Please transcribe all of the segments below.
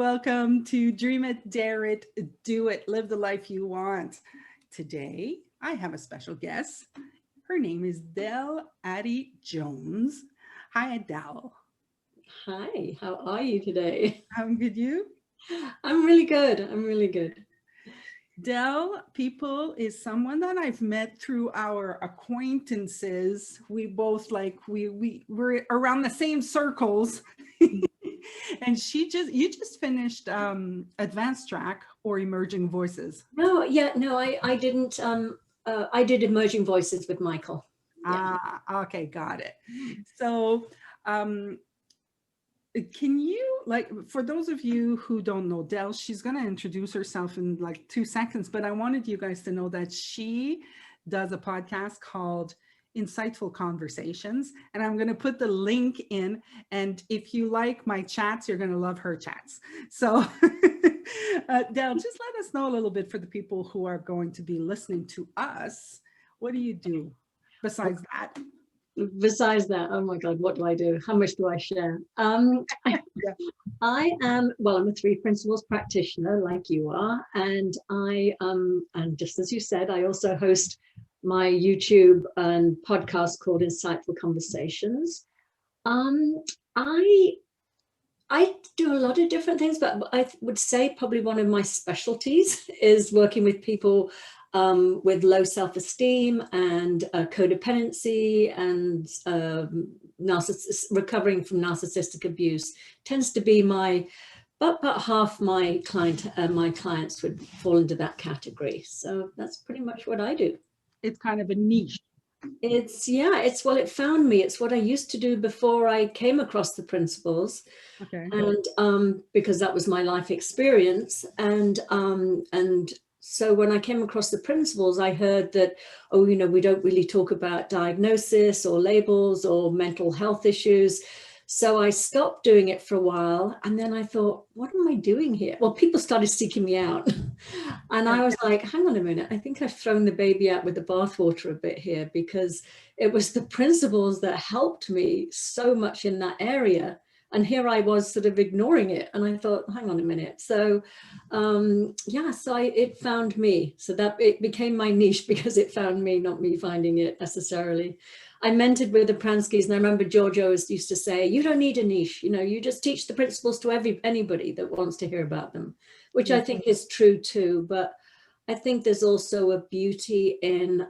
welcome to Dream It, Dare It, Do It, Live the Life You Want. Today, I have a special guest. Her name is Adey-Jones. Hi, Adele. Hi, how are you today? I'm good, you? I'm really good. I'm really good. Del People is someone that I've met through our acquaintances. We both we're around the same circles. And you just finished advanced track or emerging voices. No, I didn't. I did Emerging Voices with Michael. Yeah. Okay, got it. So, can you, for those of you who don't know Del, she's going to introduce herself in 2 seconds, but I wanted you guys to know that she does a podcast called Insightful Conversations, and I'm going to put the link in, and if you like my chats, you're going to love her chats. So Del, just let us know a little bit for the people who are going to be listening to us. What do you do besides that? Besides that, oh my God, what do I do? How much do I share? I'm a 3 principles practitioner like you are. And and just as you said, I also host my YouTube and podcast called Insightful Conversations. I do a lot of different things, but I would say probably one of my specialties is working with people with low self-esteem and codependency and recovering from narcissistic abuse. Tends to be about half my clients would fall into that category. So that's pretty much what I do. It's kind of a niche. It found me. It's what I used to do before I came across the principles. Okay. And because that was my life experience. And so when I came across the principles, I heard that, we don't really talk about diagnosis or labels or mental health issues. So I stopped doing it for a while. And then I thought, what am I doing here? Well, people started seeking me out. And I was like, hang on a minute. I think I've thrown the baby out with the bathwater a bit here, because it was the principles that helped me so much in that area. And here I was sort of ignoring it. And I thought, hang on a minute. So, it found me. So that it became my niche because it found me, not me finding it necessarily. I mentored with the Pranskys, and I remember George always used to say, you don't need a niche. You just teach the principles to anybody that wants to hear about them, which I think is true too. But I think there's also a beauty in,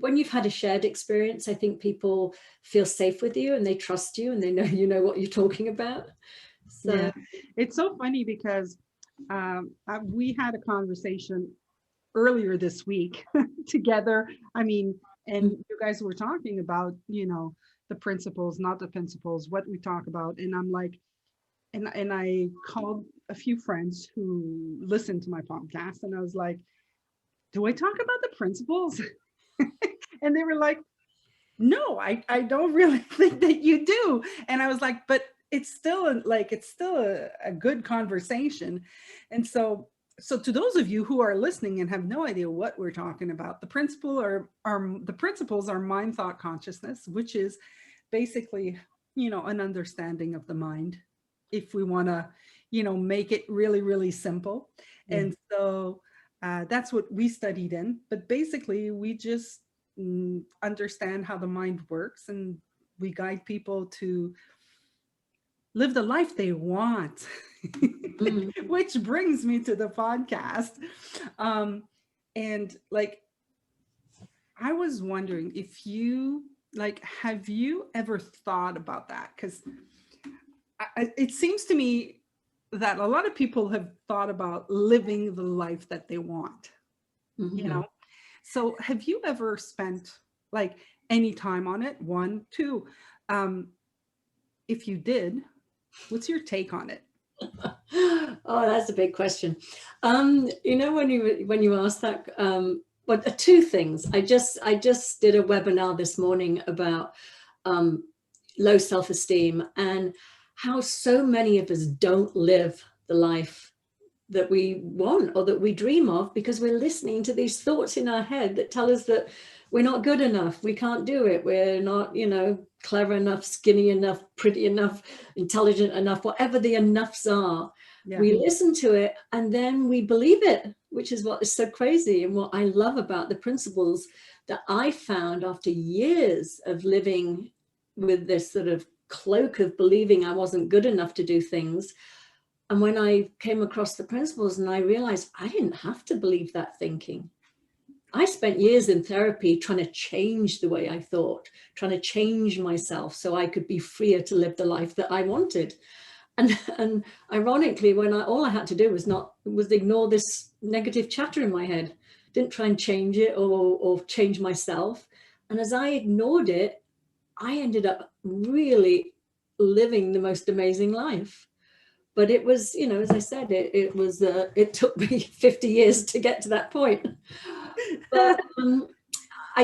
when you've had a shared experience, I think people feel safe with you and they trust you and they know what you're talking about. So yeah. It's so funny because we had a conversation earlier this week together. And you guys were talking about, the principles, not the principles, what we talk about. And I'm like, and I called a few friends who listened to my podcast, and I was like, do I talk about the principles? And they were like, no, I don't really think that you do. And I was like, but it's still a good conversation. And so to those of you who are listening and have no idea what we're talking about, the principles are mind, thought, consciousness, which is basically, an understanding of the mind, if we want to, make it really, really simple. And so that's what we studied in. But basically, we just understand how the mind works, and we guide people to live the life they want. Which brings me to the podcast. And I was wondering if you have you ever thought about that? Because it seems to me that a lot of people have thought about living the life that they want, So have you ever spent any time on it? 1, 2, if you did, what's your take on it? Oh, that's a big question. When you asked that, 2 things. I just did a webinar this morning about low self-esteem and how so many of us don't live the life that we want or that we dream of, because we're listening to these thoughts in our head that tell us that we're not good enough, we can't do it, we're not, you know, clever enough, skinny enough, pretty enough, intelligent enough, whatever the enoughs are. Yeah. We listen to it and then we believe it, which is what is so crazy. And what I love about the principles that I found after years of living with this sort of cloak of believing I wasn't good enough to do things. And when I came across the principles and I realized I didn't have to believe that thinking. I spent years in therapy trying to change the way I thought, trying to change myself so I could be freer to live the life that I wanted. And ironically, when all I had to do was ignore this negative chatter in my head, didn't try and change it or change myself. And as I ignored it, I ended up really living the most amazing life. But it was, you know, as I said, it took me 50 years to get to that point. But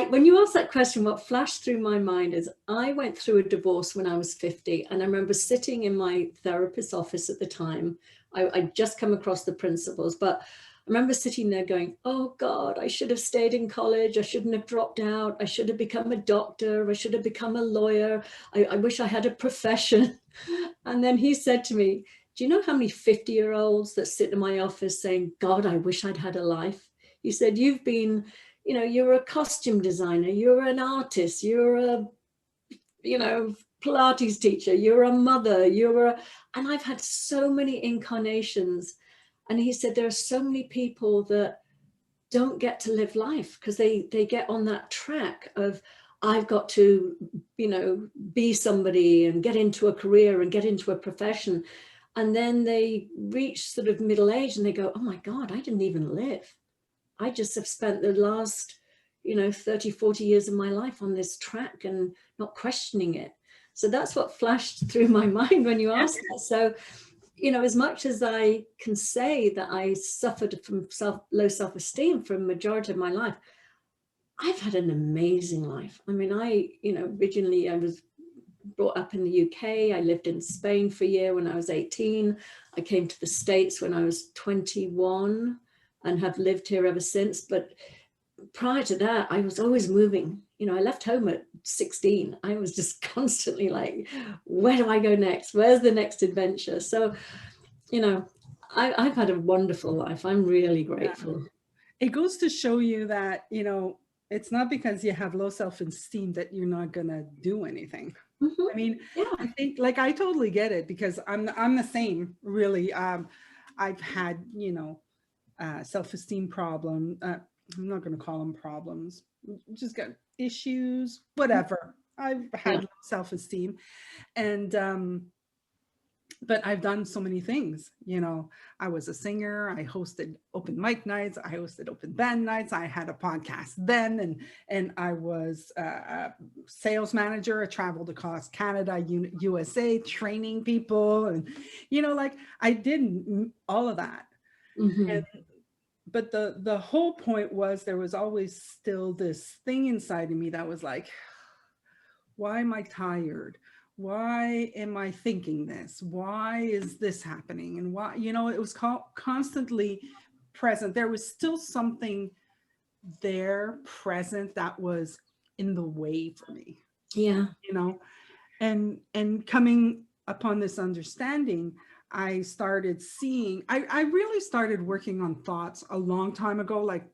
when you asked that question, what flashed through my mind is I went through a divorce when I was 50. And I remember sitting in my therapist's office at the time. I'd just come across the principles, but I remember sitting there going, oh God, I should have stayed in college. I shouldn't have dropped out. I should have become a doctor. I should have become a lawyer. I wish I had a profession. And then he said to me, do you know how many 50-year-olds that sit in my office saying, God, I wish I'd had a life? He said, you've been, you know, you're a costume designer, you're an artist, you're a, you know, Pilates teacher, you're a mother, and I've had so many incarnations. And he said, there are so many people that don't get to live life because they get on that track of, I've got to, you know, be somebody and get into a career and get into a profession. And then they reach sort of middle age and they go, oh my God, I didn't even live. I just have spent the last, you know, 30, 40 years of my life on this track and not questioning it. So that's what flashed through my mind when you asked that. So, you know, as much as I can say that I suffered from low self-esteem for a majority of my life, I've had an amazing life. I mean, you know, originally I was brought up in the UK. I lived in Spain for a year when I was 18. I came to the States when I was 21 and have lived here ever since. But prior to that, I was always moving. You know, I left home at 16. I was just constantly like, where do I go next? Where's the next adventure? So, you know, I've had a wonderful life. I'm really grateful. It goes to show you that, you know, it's not because you have low self-esteem that you're not going to do anything. Mm-hmm. I mean, yeah. I think, like, I totally get it because I'm the same, really. I've had, you know, self-esteem problem. I'm not going to call them problems. Just got issues, whatever. I've had low self-esteem, and but I've done so many things. You know, I was a singer. I hosted open mic nights. I hosted open band nights. I had a podcast then, and I was a sales manager. I traveled across Canada, USA, training people, and, you know, like, I did all of that. Mm-hmm. But the whole point was there was always still this thing inside of me that was like, why am I tired? Why am I thinking this? Why is this happening? And why, you know, it was constantly present. There was still something there present that was in the way for me. Yeah. You know, and coming upon this understanding, I started seeing, I really started working on thoughts a long time ago, like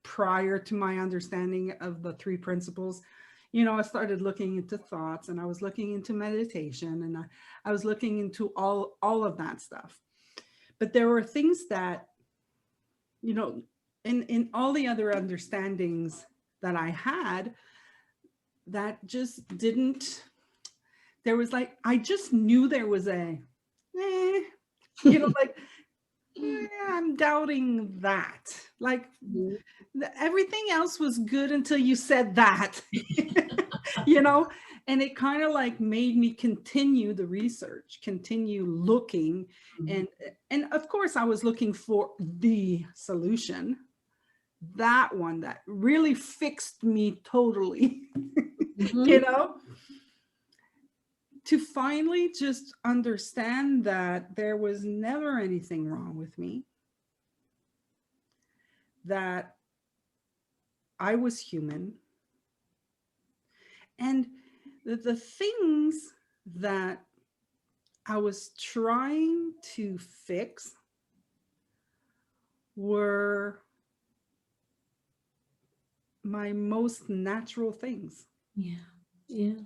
prior to my understanding of the three principles. You know, I started looking into thoughts, and I was looking into meditation, and I was looking into all of that stuff. But there were things that, you know, in all the other understandings that I had, that just didn't, there was like, I just knew there was you know, like, I'm doubting that. Like, everything else was good until you said that, you know, and it kind of like made me continue the research, continue looking. And of course I was looking for the solution, that one that really fixed me totally, you know, to finally just understand that there was never anything wrong with me, that I was human, And the things that I was trying to fix were my most natural things. Yeah. Yeah.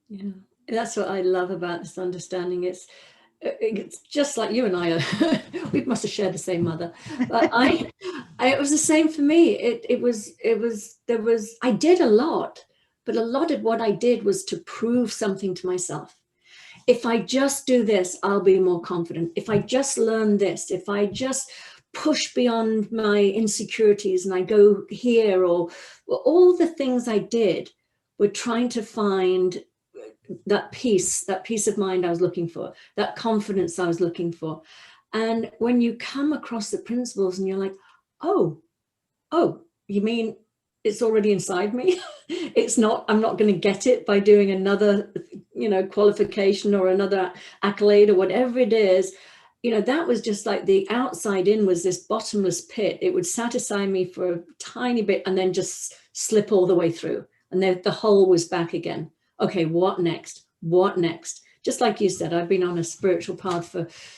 Yeah. That's what I love about this understanding. It's just like you and I are, we must have shared the same mother, but it was the same for me. I did a lot, but a lot of what I did was to prove something to myself. If I just do this, I'll be more confident. If I just learn this, if I just push beyond my insecurities and I go here, or all the things I did were trying to find that peace of mind I was looking for, that confidence I was looking for. And when you come across the principles and you're like, oh, you mean it's already inside me? I'm not going to get it by doing another, qualification or another accolade or whatever it is. That was just like the outside in was this bottomless pit. It would satisfy me for a tiny bit and then just slip all the way through. And then the hole was back again. Okay, what next? What next? Just like you said, I've been on a spiritual path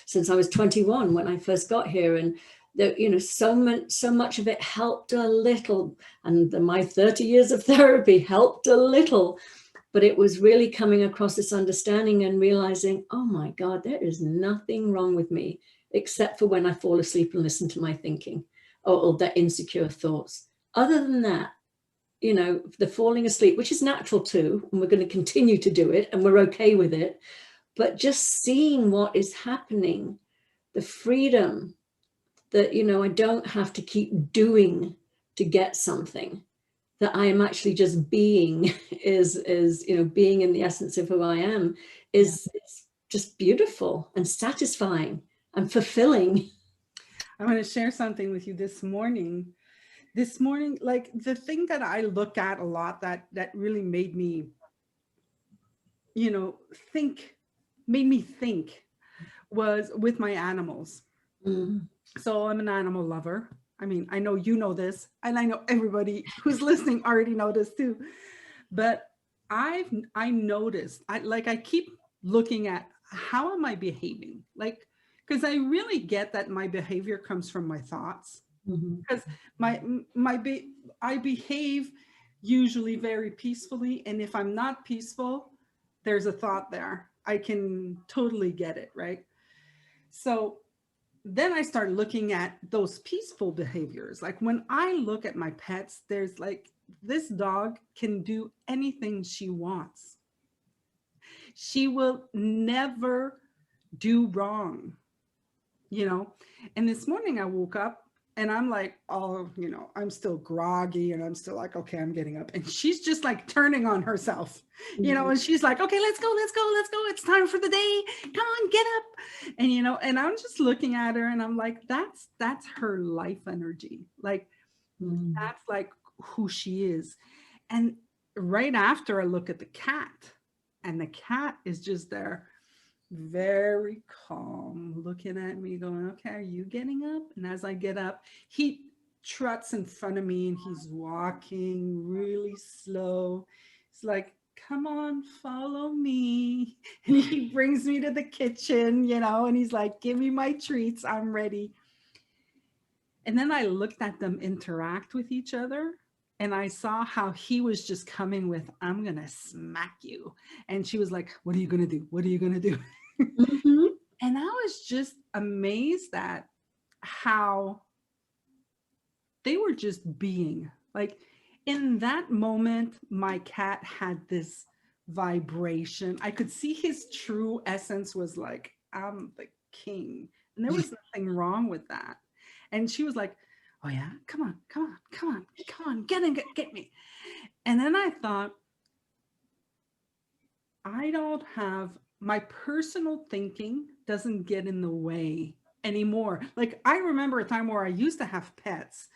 since I was 21 when I first got here. And so much of it helped a little. And my 30 years of therapy helped a little. But it was really coming across this understanding and realizing, oh my God, there is nothing wrong with me, except for when I fall asleep and listen to my thinking or the insecure thoughts. Other than that, the falling asleep, which is natural too, and we're going to continue to do it and we're okay with it, but just seeing what is happening, the freedom that, I don't have to keep doing to get something, that I am actually just being is being in the essence of who I am is just beautiful and satisfying and fulfilling. I'm going to share something with you this morning. Like the thing that I look at a lot that really made me, think, was with my animals. Mm. So I'm an animal lover. I mean, I know you know this, and I know everybody who's listening already know this too. But I noticed, I keep looking at how am I behaving? Like, because I really get that my behavior comes from my thoughts. Because I behave usually very peacefully, and if I'm not peaceful, there's a thought there. I can totally get it, right? So then I start looking at those peaceful behaviors. Like when I look at my pets, there's like this dog can do anything she wants. She will never do wrong, you know. And this morning I woke up and I'm like, oh, I'm still groggy and I'm still like, okay, I'm getting up. And she's just like turning on herself, and she's like, okay, let's go. It's time for the day. Come on, get up. And, and I'm just looking at her and I'm like, that's her life energy. Like, that's like who she is. And right after I look at the cat, and the cat is just there very calm, looking at me, going, okay, are you getting up? And as I get up, he trots in front of me and he's walking really slow. It's like, come on, follow me. And he brings me to the kitchen, and he's like, give me my treats, I'm ready. And then I looked at them interact with each other. And I saw how he was just coming with, I'm going to smack you. And she was like, what are you going to do? What are you going to do? Mm-hmm. And I was just amazed at how they were just being. Like in that moment, my cat had this vibration. I could see his true essence was like, I'm the king. And there was nothing wrong with that. And she was like, oh yeah, come on, get me. And then I thought, I don't have my personal thinking doesn't get in the way anymore. Like I remember a time where I used to have pets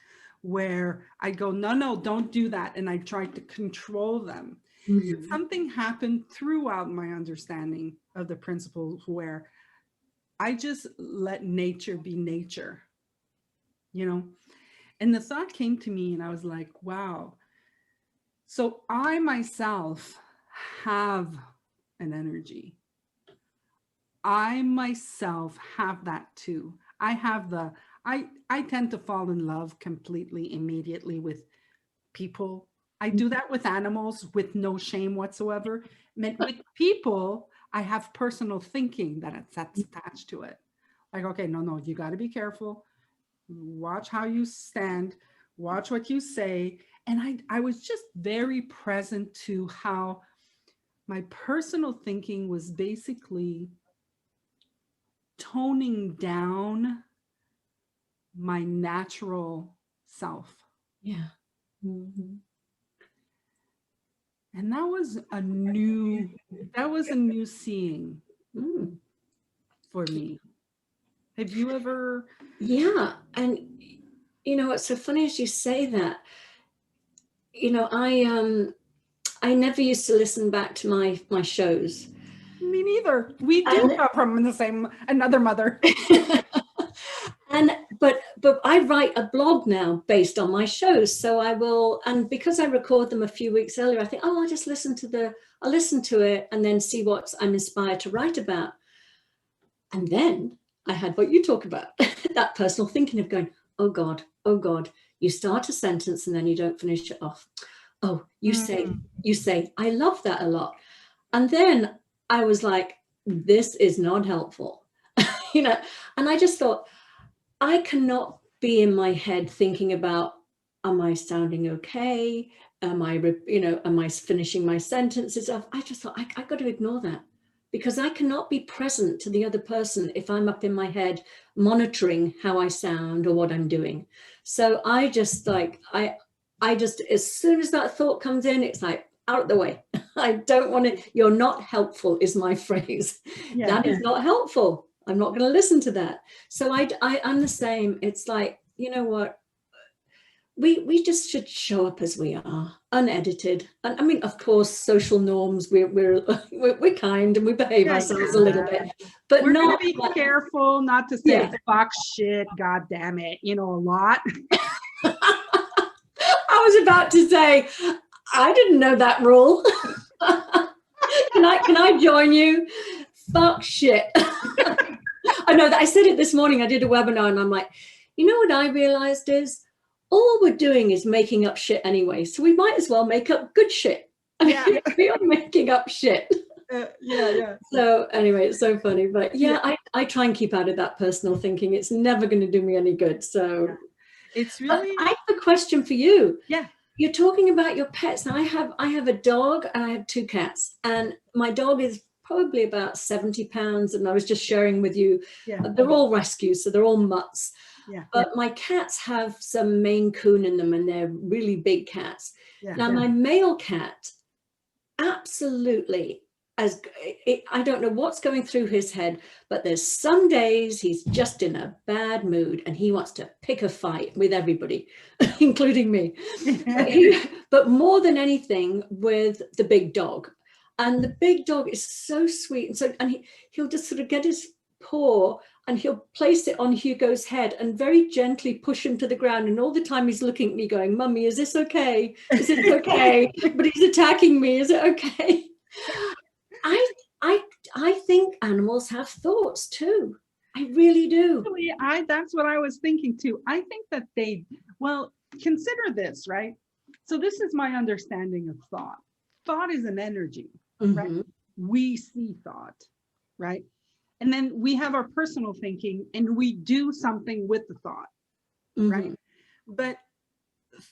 where I go, no, don't do that. And I tried to control them. Mm-hmm. Something happened throughout my understanding of the principles where I just let nature be nature, And the thought came to me and I was like, wow. So I myself have an energy. I myself have that too. I tend to fall in love completely immediately with people. I do that with animals with no shame whatsoever. With people, I have personal thinking that's attached to it. Like, okay, no, you got to be careful. Watch how you stand, watch what you say. And I was just very present to how my personal thinking was basically toning down my natural self. Yeah. Mm-hmm. And that was a new seeing for me. Have you ever? Yeah. And you know, it's so funny as you say that. You know, I never used to listen back to my shows. Me neither. We do come from the same another mother. But I write a blog now based on my shows. So I will, and because I record them a few weeks earlier, I think, oh, I'll listen to it and then see what I'm inspired to write about. And then I had what you talk about, that personal thinking of going, oh God, you start a sentence and then you don't finish it off. Oh, you say, I love that a lot. And then I was like, this is not helpful, you know, and I just thought, I cannot be in my head thinking about, am I sounding okay? Am I finishing my sentences off? I just thought, I got to ignore that, because I cannot be present to the other person if I'm up in my head monitoring how I sound or what I'm doing. So I just as soon as that thought comes in, it's like, out of the way. I don't want to, you're not helpful is my phrase. Yeah. That is not helpful. I'm not going to listen to that. So I'm the same. It's like, you know what? We just should show up as we are, unedited. And I mean, of course, social norms, we're kind and we behave ourselves a little bit, but we're going to be careful not to say fuck, shit, God damn it, a lot. I was about to say, I didn't know that rule. Can I join you? Fuck shit. I know that I said it this morning. I did a webinar and I'm like, you know what I realized is all we're doing is making up shit anyway. So we might as well make up good shit. We are making up shit. Yeah. So anyway, it's so funny. But I try and keep out of that personal thinking. It's never going to do me any good. So it's really. I have a question for you. Yeah. You're talking about your pets. Now I have a dog and I have 2 cats, and my dog is probably about 70 pounds. And I was just sharing with you, they're all rescues, so they're all mutts. Yeah. But my cats have some Maine Coon in them, and they're really big cats. Now my male cat, absolutely, I don't know what's going through his head, but there's some days he's just in a bad mood and he wants to pick a fight with everybody, including me. But more than anything with the big dog. And the big dog is so sweet. And he'll just sort of get his paw and he'll place it on Hugo's head and very gently push him to the ground. And all the time he's looking at me going, Mummy, is this okay? Is it okay? But he's attacking me. Is it okay? I think animals have thoughts too. I really do. That's what I was thinking too. I think that consider this, right? So this is my understanding of thought. Thought is an energy, right? We see thought, right? And then we have our personal thinking and we do something with the thought, right? But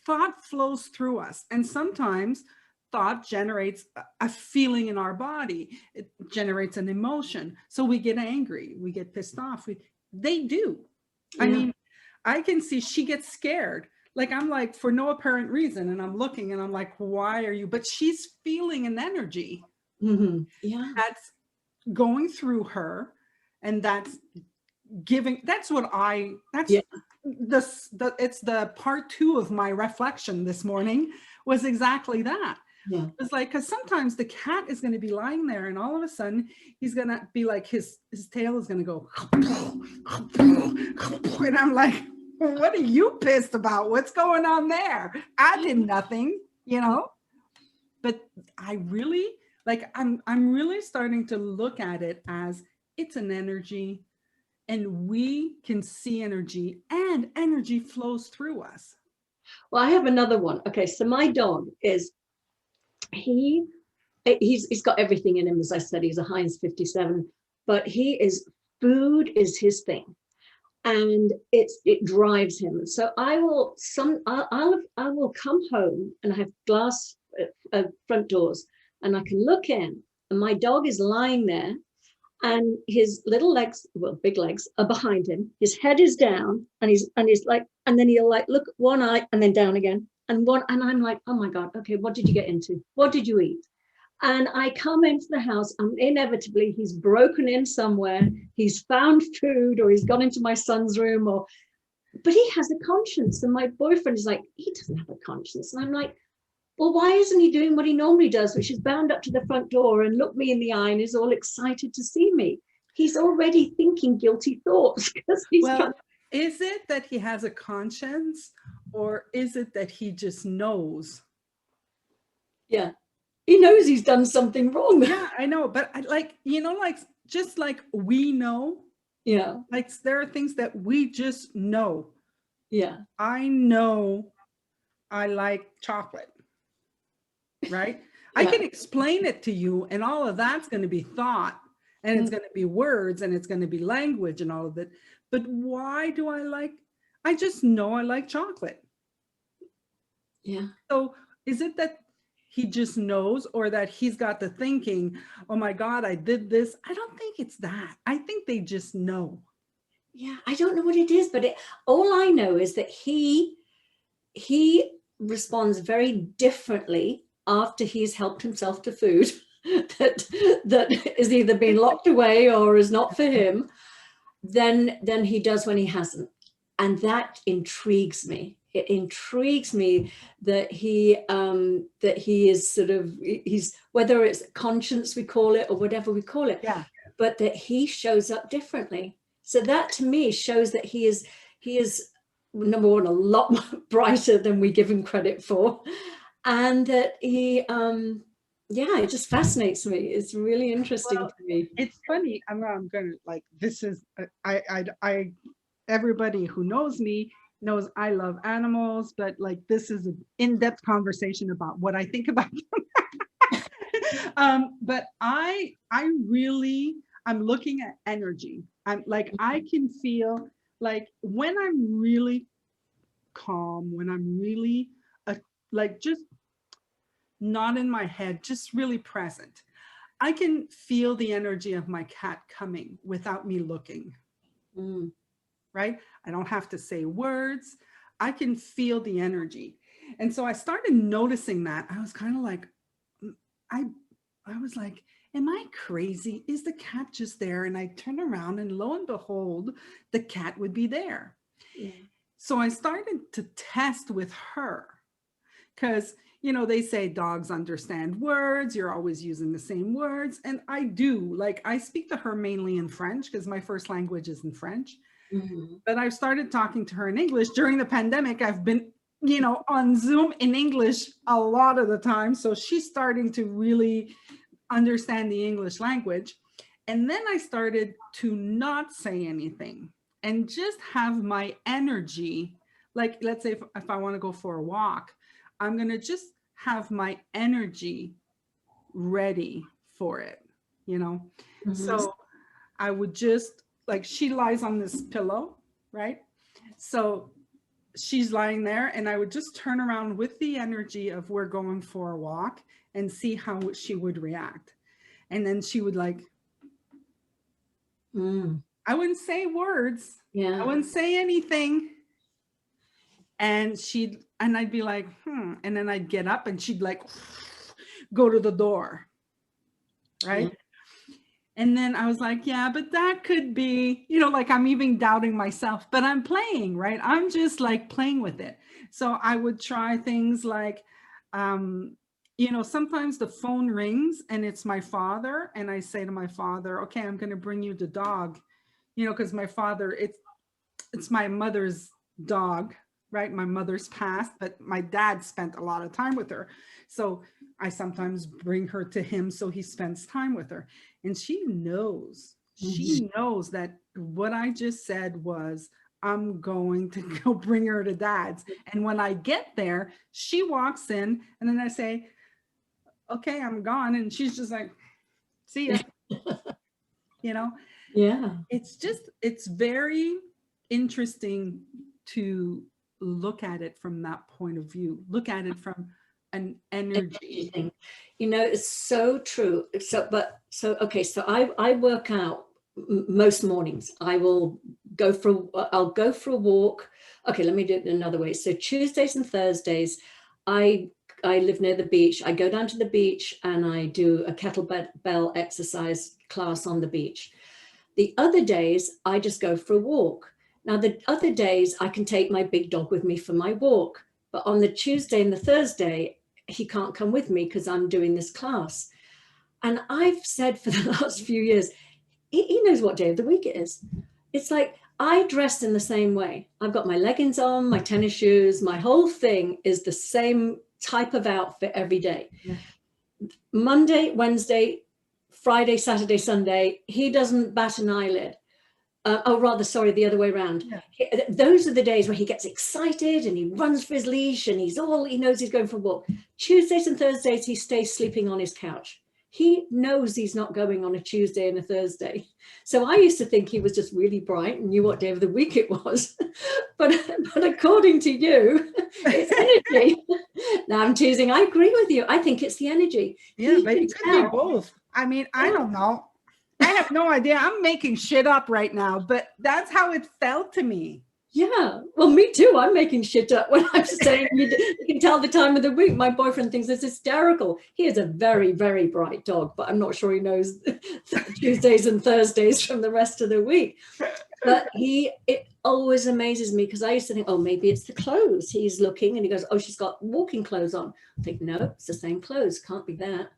thought flows through us. And sometimes thought generates a feeling in our body. It generates an emotion. So we get angry, we get pissed off. They do. I mean, I can see she gets scared. Like, I'm like, for no apparent reason. And I'm looking and I'm like, why are you? But she's feeling an energy that's going through her. And that's giving, it's the part 2 of my reflection this morning was exactly that. Yeah. It's like, because sometimes the cat is going to be lying there and all of a sudden he's going to be like, his tail is going to go. And I'm like, what are you pissed about? What's going on there? I did nothing, but I really like, I'm really starting to look at it as it's an energy, and we can see energy, and energy flows through us. Well, I have another one. Okay, so my dog is, he's got everything in him. As I said, he's a Heinz 57, but food is his thing, and it drives him. So I will come home, and I have glass front doors, and I can look in, and my dog is lying there, and his little legs, well, big legs, are behind him. His head is down, and he's like, and then he'll like look one eye and then down again, and I'm like, oh my God, okay, what did you get into? What did you eat? And I come into the house, and inevitably he's broken in somewhere. He's found food, or he's gone into my son's room, but he has a conscience. And my boyfriend is like, he doesn't have a conscience. And I'm like, well, why isn't he doing what he normally does, which is bound up to the front door and look me in the eye and is all excited to see me? He's already thinking guilty thoughts because he's Well, is it that he has a conscience, or is it that he just knows? Yeah, he knows he's done something wrong. Yeah, I know, but like, like, just like we know, Yeah, like there are things that we just know. yeah. I know I like chocolate, right? I Yeah. can explain it to you, and all of that's going to be thought, and it's going to be words, and it's going to be language and all of it. But why do I just know I like chocolate. Yeah. So is it that he just knows, or that he's got the thinking, oh my God, I did this? I don't think it's that. I think they just know. Yeah, I don't know what it is, but all I know is that he responds very differently after he's helped himself to food that is either been locked away or is not for him than he does when he hasn't. And that intrigues me. It intrigues me that he is sort of, he's, whether it's conscience we call it or whatever we call it, Yeah. but that he shows up differently. So that to me shows that he is number one, a lot brighter than we give him credit for, and that he yeah, it just fascinates me. It's really interesting to me. It's funny. I'm gonna, like, this is I everybody who knows me knows I love animals, but like, this is an in-depth conversation about what I think about them. But I'm looking at energy. I'm like, I can feel like when I'm really calm, when I'm really like, just not in my head, just really present, I can feel the energy of my cat coming without me looking. Right? I don't have to say words. I can feel the energy. And so I started noticing that. I was kind of like, I was like, am I crazy? Is the cat just there? And I turn around, and lo and behold, the cat would be there. Yeah. So I started to test with her, because they say dogs understand words. You're always using the same words. And I do. Like, I speak to her mainly in French because my first language is in French. But I've started talking to her in English. During the pandemic, I've been, on Zoom in English a lot of the time. So she's starting to really understand the English language. And then I started to not say anything and just have my energy. Like, let's say if I want to go for a walk, I'm going to just have my energy ready for it, So I would just, like, she lies on this pillow, right? So she's lying there, and I would just turn around with the energy of we're going for a walk and see how she would react. And then she would, like, I wouldn't say words. Yeah. I wouldn't say anything. And I'd be like, and then I'd get up, and she'd like go to the door. Right. And then I was like, yeah, but that could be, like, I'm even doubting myself, but I'm playing, right? I'm just like playing with it. So I would try things like, sometimes the phone rings and it's my father. And I say to my father, okay, I'm going to bring you the dog, because my father, it's my mother's dog, right? My mother's passed, but my dad spent a lot of time with her. So I sometimes bring her to him so he spends time with her. And she knows that what I just said was, I'm going to go bring her to dad's. And when I get there, she walks in and then I say, okay, I'm gone. And she's just like, see ya. You know, Yeah. it's very interesting to look at it from that point of view, look at it from an energy. Thing. You know, it's so true. Okay, so I work out most mornings. I'll go for a walk. Okay, let me do it another way. So Tuesdays and Thursdays, I live near the beach. I go down to the beach and I do a kettlebell exercise class on the beach. The other days, I just go for a walk. Now, the other days, I can take my big dog with me for my walk. But on the Tuesday and the Thursday, he can't come with me because I'm doing this class. And I've said for the last few years, he knows what day of the week it is. It's like I dress in the same way. I've got my leggings on, my tennis shoes, my whole thing is the same type of outfit every day. Yeah. Monday, Wednesday, Friday, Saturday, Sunday, he doesn't bat an eyelid. The other way around. Yeah. Those are the days where he gets excited and he runs for his leash and he knows he's going for a walk. Tuesdays and Thursdays, he stays sleeping on his couch. He knows he's not going on a Tuesday and a Thursday. So I used to think he was just really bright and knew what day of the week it was. But according to you, it's energy. Now I'm choosing, I agree with you. I think it's the energy. Yeah, but it could be both. I mean, I don't know. I have no idea. I'm making shit up right now, but that's how it felt to me. Yeah, well, me too. I'm making shit up when I'm saying you can tell the time of the week. My boyfriend thinks it's hysterical. He is a very, very bright dog, but I'm not sure he knows Tuesdays and Thursdays from the rest of the week. But it always amazes me because I used to think, oh, maybe it's the clothes. He's looking and he goes, oh, she's got walking clothes on. I think, no, it's the same clothes. Can't be that.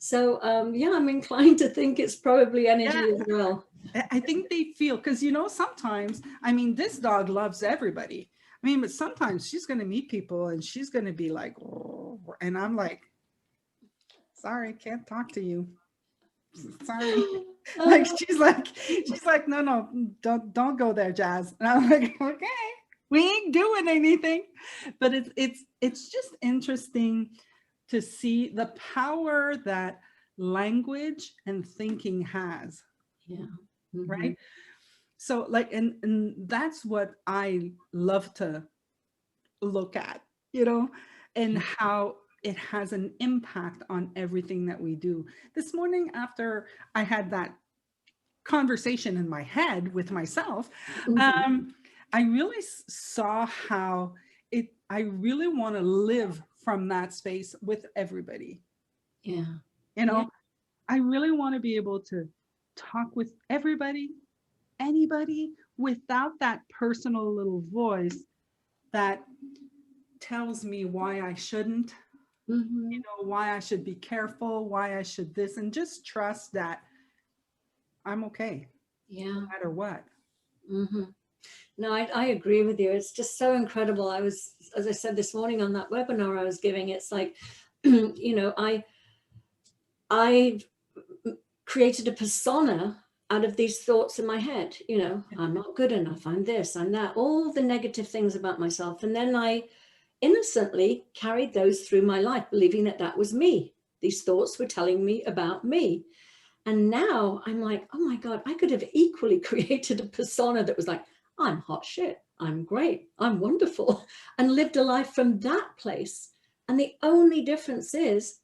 So, yeah, I'm inclined to think it's probably energy as well. I think they feel, because, sometimes, I mean, this dog loves everybody. I mean, but sometimes she's going to meet people and she's going to be like, oh, and I'm like, sorry, can't talk to you. Sorry. Like, she's like, no, don't go there, Jazz. And I'm like, okay, we ain't doing anything. But it's just interesting to see the power that language and thinking has. Yeah. Mm-hmm. Right. So and that's what I love to look at, and how it has an impact on everything that we do. This morning, after I had that conversation in my head with myself, I really saw how I really want to live from that space with everybody. Yeah. I really want to be able to talk with everybody, anybody, without that personal little voice that tells me why I shouldn't, why I should be careful, why I should this, and just trust that I'm okay. Yeah. No matter what. Mm-hmm. No, I agree with you. It's just so incredible. As I said this morning on that webinar I was giving, it's like, I created a persona out of these thoughts in my head. I'm not good enough, I'm this, I'm that, all the negative things about myself. And then I innocently carried those through my life, believing that that was me. These thoughts were telling me about me. And now I'm like, oh my God, I could have equally created a persona that was like, I'm hot shit, I'm great, I'm wonderful, and lived a life from that place. And the only difference is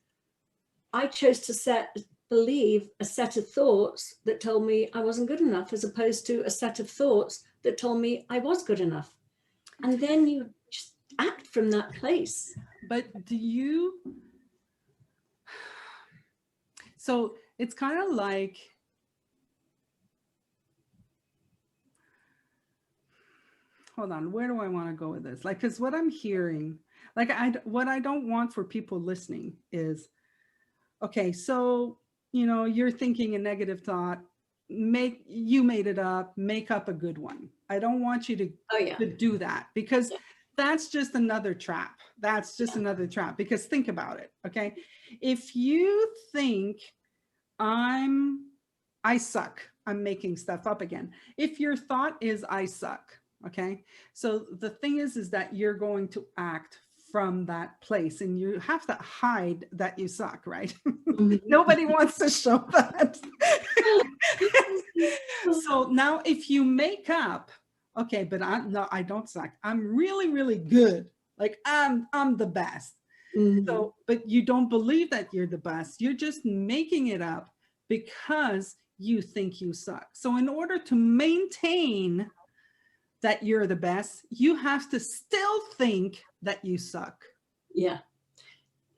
I chose to believe a set of thoughts that told me I wasn't good enough, as opposed to a set of thoughts that told me I was good enough. And then you just act from that place. But so it's kind of like, hold on, where do I want to go with this? Like, because what I'm hearing, what I don't want for people listening is, okay, so, you're thinking a negative thought, you made it up, make up a good one. I don't want you to do that, because that's just another trap. That's just another trap, because think about it. Okay. If you think I suck, I'm making stuff up again. If your thought is I suck, okay. So the thing is that you're going to act from that place, and you have to hide that you suck, right? Nobody wants to show that. So now if you make up, okay, but no, I don't suck, I'm really, really good. Like I'm the best. So, but you don't believe that you're the best. You're just making it up because you think you suck. So in order to maintain that you're the best, you have to still think that you suck. Yeah.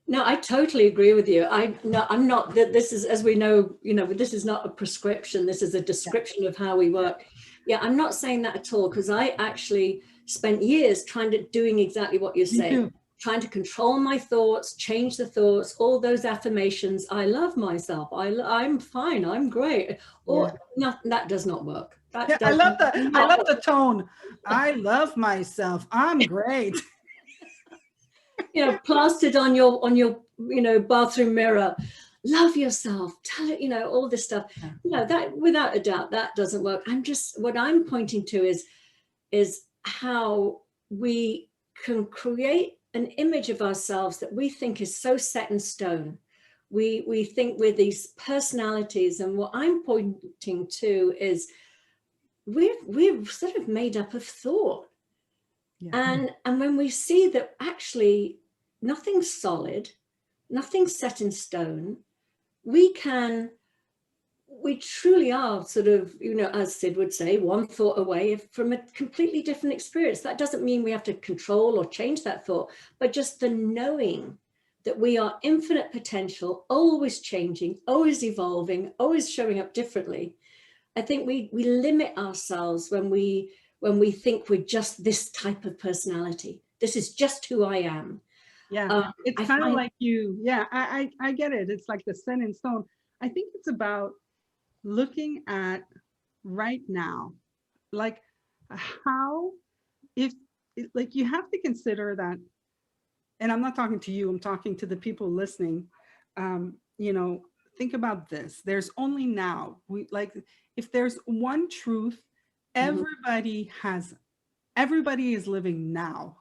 No, I totally agree with you. I'm not that this is, as we know, this is not a prescription. This is a description of how we work. Yeah, I'm not saying that at all, because I actually spent years doing exactly what you're saying, trying to control my thoughts, change the thoughts, all those affirmations. I love myself. I'm fine. I'm great. Or no, that does not work. I love that. I love the tone. I love myself. I'm great. Plastered on your bathroom mirror. Love yourself. Tell it. All this stuff. That without a doubt that doesn't work. What I'm pointing to is how we can create an image of ourselves that we think is so set in stone. We think we're these personalities, and what I'm pointing to is we're sort of made up of thought. And when we see that actually nothing's solid, nothing's set in stone, we truly are sort of, as Sid would say, one thought away from a completely different experience. That doesn't mean we have to control or change that thought, but just the knowing that we are infinite potential, always changing, always evolving, always showing up differently. I think we limit ourselves when we think we're just this type of personality. This is just who I am. Yeah, it's kind of like you. Yeah, I get it. It's like the set in stone. I think it's about looking at right now, like how, like you have to consider that, and I'm not talking to you, I'm talking to the people listening. Think about this. There's only now. If there's one truth, everybody is living now.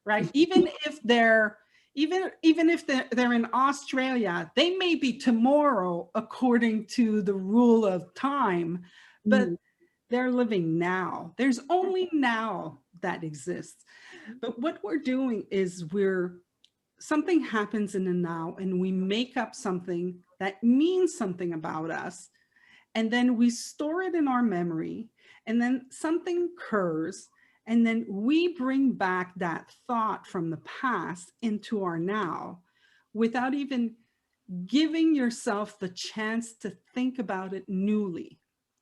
Right? Even if they're in Australia, they may be tomorrow according to the rule of time, but they're living now. There's only now that exists. But what we're doing is something happens in the now, and we make up something that means something about us, and then we store it in our memory, and then something occurs, and then we bring back that thought from the past into our now without even giving yourself the chance to think about it newly.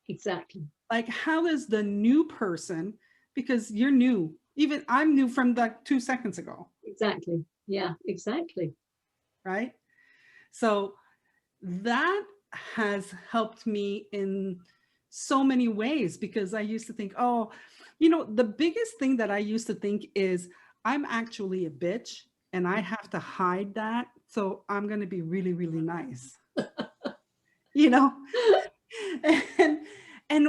Exactly. Like, how does the new person, because you're new, even I'm new from like 2 seconds ago. Exactly. Yeah, exactly. Right? So that has helped me in so many ways, because I used to think, the biggest thing that I used to think is I'm actually a bitch and I have to hide that. So I'm going to be really, really nice, and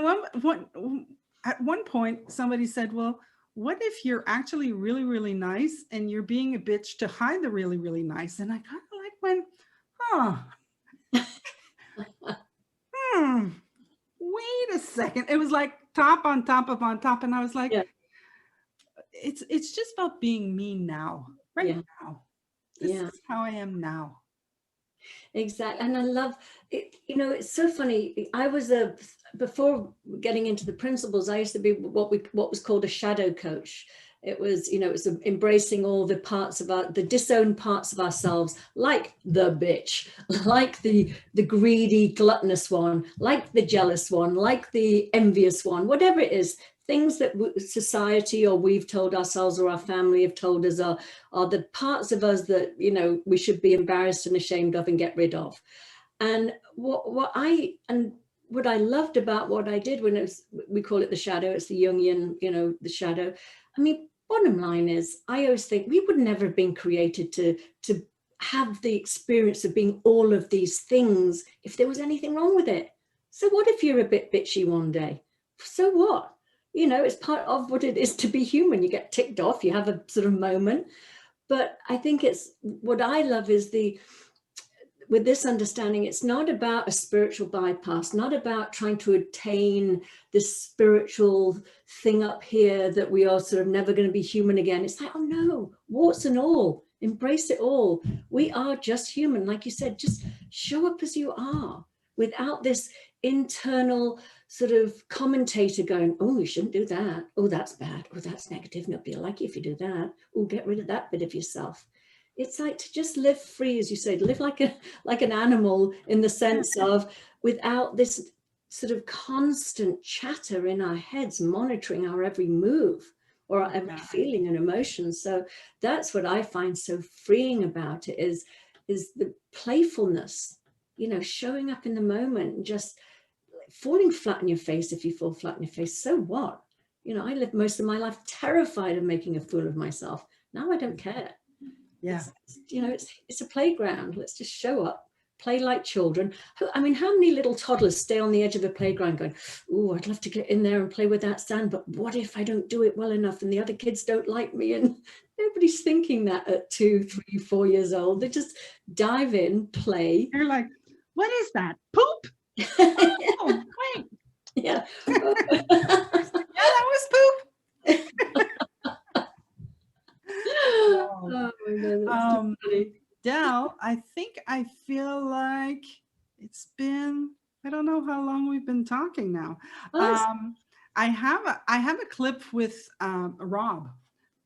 at one point somebody said, well, what if you're actually really, really nice and you're being a bitch to hide the really, really nice? And I kind of went, wait a second. It was like top on top of on top. And I was like, it's just about being me now, now. This is how I am now. Exactly. And I love it. It's so funny. I was before getting into the principles, I used to be what was called a shadow coach. It was, embracing all the parts of the disowned parts of ourselves, like the bitch, like the greedy, gluttonous one, like the jealous one, like the envious one, whatever it is, things that society or we've told ourselves or our family have told us are the parts of us that, we should be embarrassed and ashamed of and get rid of. And what I loved about what I did when we call it the shadow, it's the Jungian, the shadow. I mean, bottom line is, I always think we would never have been created to have the experience of being all of these things if there was anything wrong with it. So what if you're a bit bitchy one day? So what? You know, it's part of what it is to be human. You get ticked off, you have a sort of moment. But I think it's, what I love is with this understanding, it's not about a spiritual bypass, not about trying to attain this spiritual thing up here that we are sort of never going to be human again. It's like, oh no, warts and all, embrace it all. We are just human. Like you said, just show up as you are without this internal sort of commentator going, oh, you shouldn't do that. Oh, that's bad. Oh, that's negative. Nobody will like you if you do that. Oh, get rid of that bit of yourself. It's like to just live free, as you say, live like an animal, in the sense of without this sort of constant chatter in our heads, monitoring our every move or our every feeling and emotion. So that's what I find so freeing about it, is the playfulness, you know, showing up in the moment and just falling flat on your face. If you fall flat on your face, so what? You know, I lived most of my life terrified of making a fool of myself. Now I don't care. Yeah. You know, it's a playground. Let's just show up, play like children. I mean, how many little toddlers stay on the edge of a playground going, oh, I'd love to get in there and play with that sand, but what if I don't do it well enough and the other kids don't like me? And nobody's thinking that at 2, 3, 4 years old. They just dive in, play. They're like, what is that? Poop? Oh, wait. Yeah. Yeah, that was poop. Oh my God, that's too funny. Dell, I feel like it's been, I don't know how long we've been talking now. I have a clip with Rob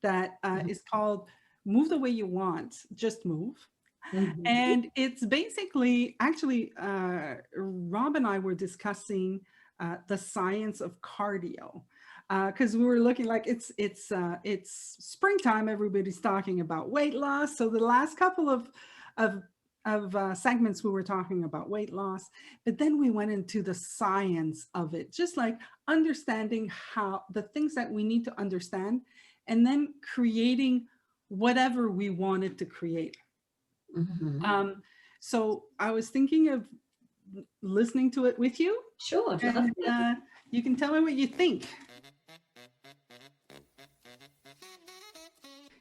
that is called "Move the Way You Want, Just Move." And it's basically, actually, Rob and I were discussing the science of cardio, because we were looking, like, it's springtime. Everybody's talking about weight loss. So the last couple of segments we were talking about weight loss, but then we went into the science of it, just like understanding how the things that we need to understand, and then creating whatever we wanted to create. So I was thinking of listening to it with you. Sure. And you can tell me what you think.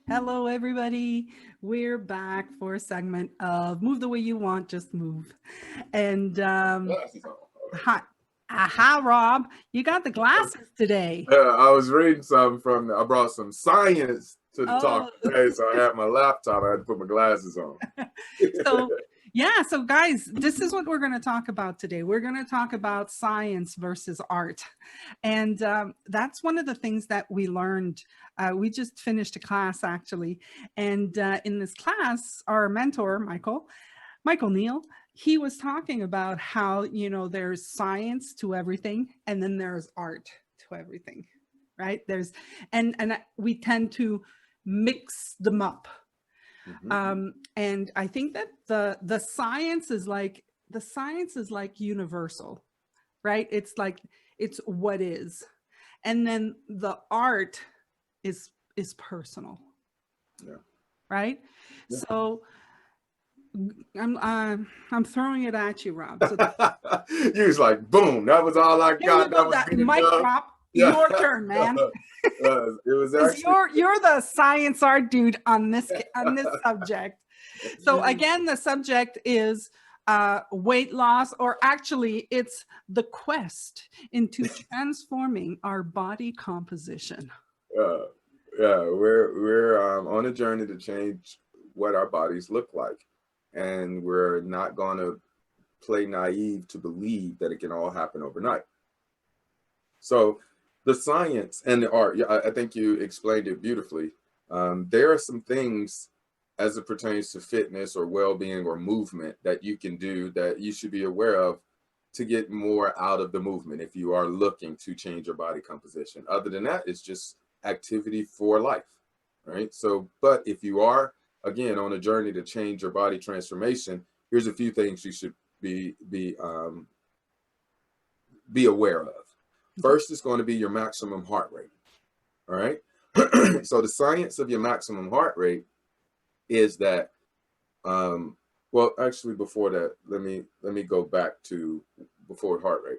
Hello, everybody. We're back for a segment of Move the Way You Want, Just Move. And hi, Rob. You got the glasses today. I was reading something I brought some science to the talk today, so I had my laptop. I had to put my glasses on. So guys, this is what we're going to talk about today. We're going to talk about science versus art. And that's one of the things that we learned. We just finished a class, actually. And in this class, our mentor, Michael Neal, he was talking about how, you know, there's science to everything, and then there's art to everything, right? And we tend to mix them up. And I think that the science is like universal, right? It's like, it's what is. And then the art is personal. Yeah. Right? Yeah. So I'm throwing it at you, Rob. So you was like, boom, that was all I got. That was that mic drop. Yeah. Your turn, man. It was actually, you're the science art dude on this subject. So again, the subject is weight loss, or actually it's the quest into transforming our body composition. We're on a journey to change what our bodies look like, and we're not going to play naive to believe that it can all happen overnight. So the science and the art, I think you explained it beautifully. There are some things as it pertains to fitness or well-being or movement that you can do that you should be aware of to get more out of the movement if you are looking to change your body composition. Other than that, it's just activity for life, right? So, but if you are, again, on a journey to change your body transformation, here's a few things you should be aware of. First is going to be your maximum heart rate. All right. So the science of your maximum heart rate is that, well, actually before that, let me go back to before heart rate.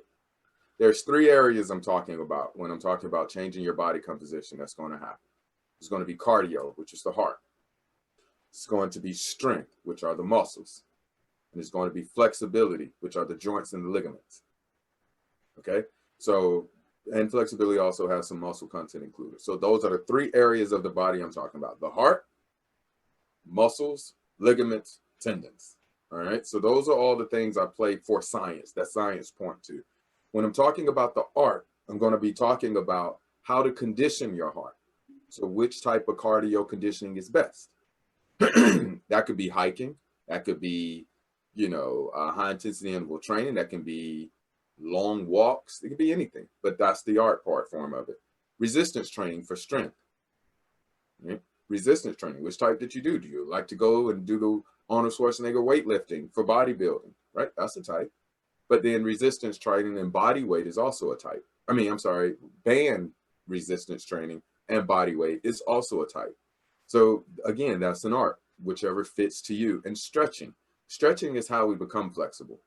There's 3 areas I'm talking about when I'm talking about changing your body composition that's going to happen. It's going to be cardio, which is the heart. It's going to be strength, which are the muscles. And it's going to be flexibility, which are the joints and the ligaments. Okay? So, and flexibility also has some muscle content included. So those are the 3 areas of the body I'm talking about. The heart, muscles, ligaments, tendons. All right? So those are all the things I play for science, that science point to. When I'm talking about the art, I'm going to be talking about how to condition your heart. So which type of cardio conditioning is best? That could be hiking. That could be, you know, high intensity interval training. That can be long walks. It could be anything, but that's the art part form of it. Resistance training for strength. Right? Resistance training. Which type did you do? Do you like to go and do the Arnold Schwarzenegger weightlifting for bodybuilding? Right? That's a type. But then resistance training and body weight is also a type. I mean, I'm sorry, band resistance training and body weight is also a type. So again, that's an art, whichever fits to you. And stretching. Stretching is how we become flexible.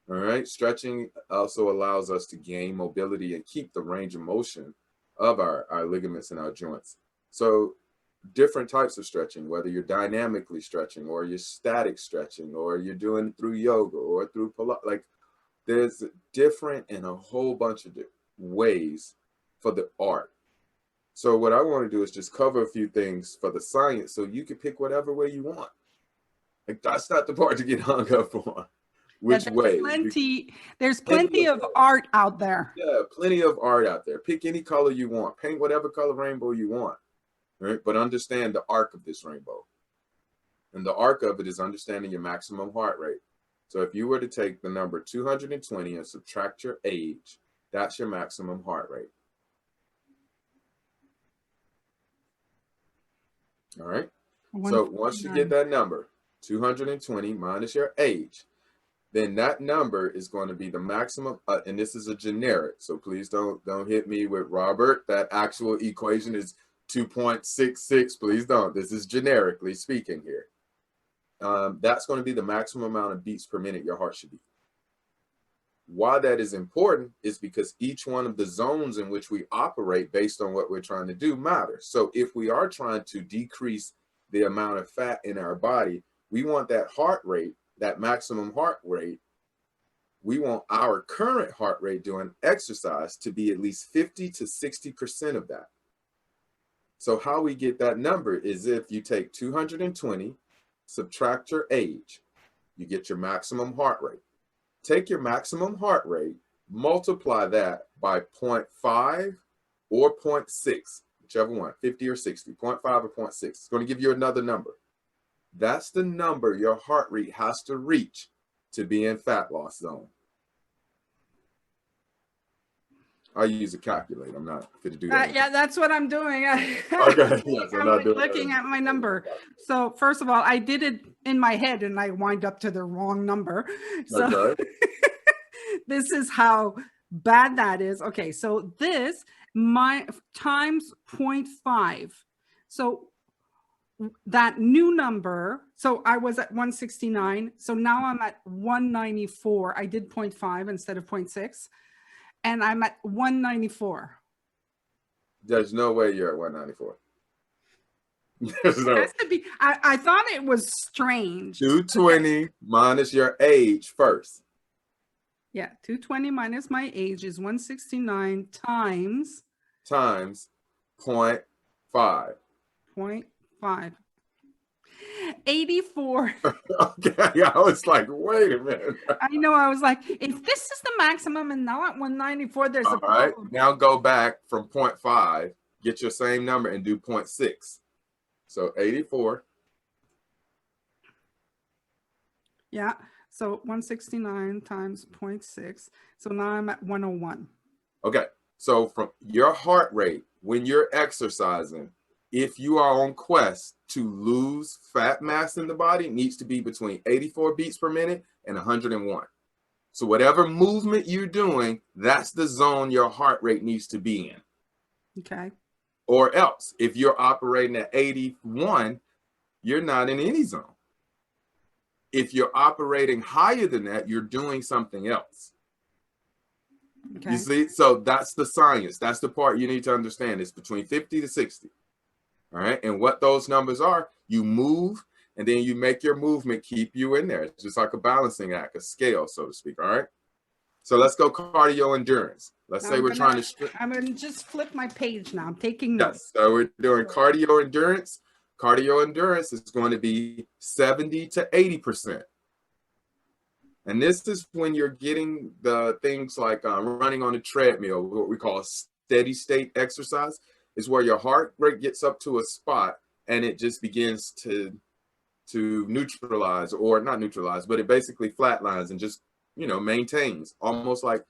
All right. Stretching also allows us to gain mobility and keep the range of motion of our ligaments and our joints. So different types of stretching, whether you're dynamically stretching or you're static stretching or you're doing it through yoga or through Pilates, like there's different and a whole bunch of ways for the art. So what I want to do is just cover a few things for the science so you can pick whatever way you want. Like that's not the part to get hung up on. Which way? There's plenty of art out there. Yeah, plenty of art out there. Pick any color you want. Paint whatever color rainbow you want. Right? But understand the arc of this rainbow. And the arc of it is understanding your maximum heart rate. So if you were to take the number 220 and subtract your age, that's your maximum heart rate. All right. So once you get that number, 220 minus your age, then that number is going to be the maximum. And this is a generic. So please don't hit me with Robert. That actual equation is 2.66. Please don't. This is generically speaking here. That's going to be the maximum amount of beats per minute your heart should be. Why that is important is because each one of the zones in which we operate based on what we're trying to do matters. So if we are trying to decrease the amount of fat in our body, we want that heart rate, that maximum heart rate, we want our current heart rate during exercise to be at least 50 to 60% of that. So how we get that number is if you take 220, subtract your age, you get your maximum heart rate. Take your maximum heart rate, multiply that by 0.5 or 0.6, whichever one, 50 or 60, 0.5 or 0.6. It's going to give you another number. That's the number your heart rate has to reach to be in fat loss zone. I use a calculator. I'm not fit to do that. Yeah, that's what I'm doing. Okay, yes, I'm like looking at my number. So first of all, I did it in my head and I wind up to the wrong number. So Okay. this is how bad that is. Okay, so this times 0.5. So that new number, so I was at 169. So now I'm at 194. I did 0.5 instead of 0.6. And I'm at 194. There's no way you're at 194. There's no. It has to be. I thought it was strange. 220 minus your age first. Yeah, 220 minus my age is 169 times 0.5. 0.5. 84. Okay, I was like, wait a minute. I know, I was like, if this is the maximum and now at 194, there's a problem. All right, now go back from 0.5, get your same number and do 0.6. So 84. Yeah, so 169 times 0.6. So now I'm at 101. Okay, so from your heart rate when you're exercising, if you are on quest to lose fat mass in the body, it needs to be between 84 beats per minute and 101. So whatever movement you're doing, that's the zone your heart rate needs to be in. Okay. Or else, if you're operating at 81, you're not in any zone. If you're operating higher than that, you're doing something else. Okay. You see? So that's the science. That's the part you need to understand. It's between 50 to 60. All right. And what those numbers are, you move and then you make your movement keep you in there. It's just like a balancing act, a scale, so to speak. All right. So let's go cardio endurance. Let's say we're trying to. I'm going to just flip my page now. I'm taking notes. Yes. So we're doing cardio endurance. Cardio endurance is going to be 70 to 80%. And this is when you're getting the things like running on a treadmill, what we call steady state exercise, is where your heart rate gets up to a spot and it just begins to neutralize, or not neutralize, but it basically flatlines and just, you know, maintains, almost like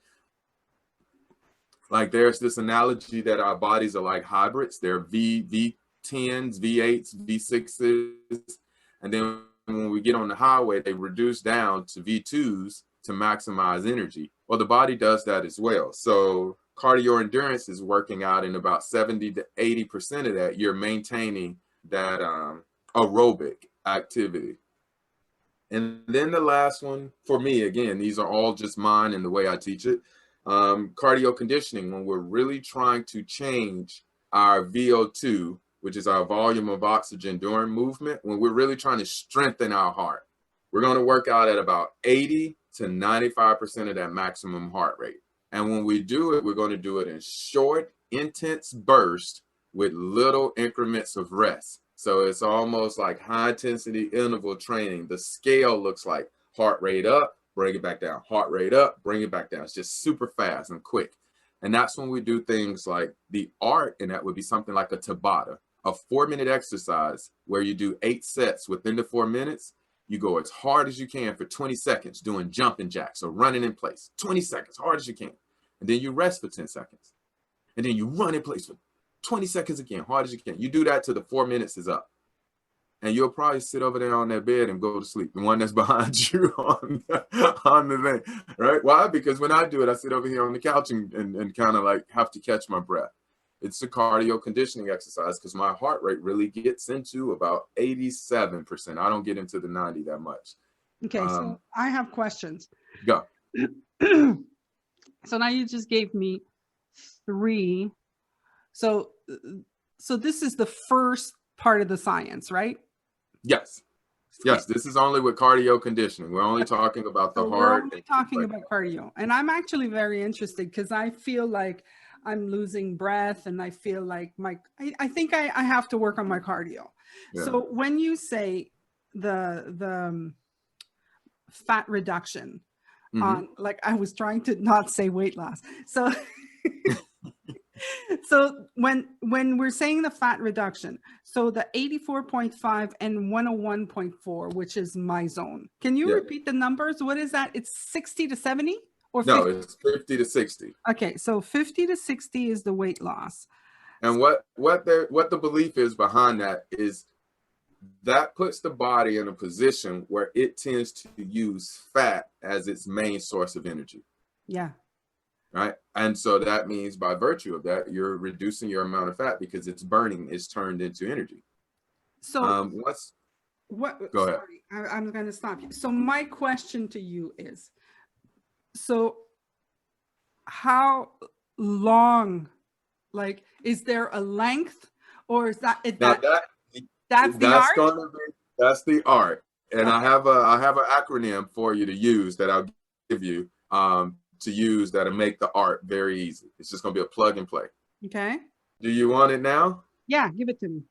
there's this analogy that our bodies are like hybrids. They're V10s, V8s, V6s, and then when we get on the highway, they reduce down to V2s to maximize energy. Well, the body does that as well. So cardio endurance is working out in about 70 to 80% of that. You're maintaining that aerobic activity. And then the last one for me, again, these are all just mine and the way I teach it. Cardio conditioning, when we're really trying to change our VO2, which is our volume of oxygen during movement, when we're really trying to strengthen our heart, we're going to work out at about 80 to 95% of that maximum heart rate. And when we do it, we're going to do it in short, intense bursts with little increments of rest. So it's almost like high intensity interval training. The scale looks like heart rate up, bring it back down, heart rate up, bring it back down. It's just super fast and quick. And that's when we do things like the art, and that would be something like a Tabata, a 4-minute exercise where you do 8 sets within the 4 minutes. You go as hard as you can for 20 seconds doing jumping jacks or running in place. 20 seconds, hard as you can. And then you rest for 10 seconds. And then you run in place for 20 seconds again, hard as you can. You do that till the 4 minutes is up. And you'll probably sit over there on that bed and go to sleep. The one that's behind you on the thing, right? Why? Because when I do it, I sit over here on the couch and kind of like have to catch my breath. It's a cardio conditioning exercise because my heart rate really gets into about 87%. I don't get into the 90 that much. Okay, so I have questions. Go. So now you just gave me 3. So this is the first part of the science, right? Yes. Yes, this is only with cardio conditioning. We're only talking about the heart. We're only talking about cardio. And I'm actually very interested because I feel like I'm losing breath and I feel like I think I have to work on my cardio. Yeah. So when you say the fat reduction, on, like I was trying to not say weight loss. So so when we're saying the fat reduction, so the 84.5 and 101.4, which is my zone. Can you repeat the numbers? What is that? It's 60 to 70 or 50? No, it's 50 to 60. Okay, so 50 to 60 is the weight loss. And what the belief is behind that is that puts the body in a position where it tends to use fat as its main source of energy. Yeah. Right. And so that means by virtue of that, you're reducing your amount of fat because it's burning is turned into energy. So go ahead. Sorry, I'm going to stop you. So my question to you is, so how long, like, is there a length or is that, that's the art? That's the art. And okay. I have an acronym for you to use that I'll give you to use that'll make the art very easy. It's just going to be a plug and play. Okay. Do you want it now? Yeah, give it to me.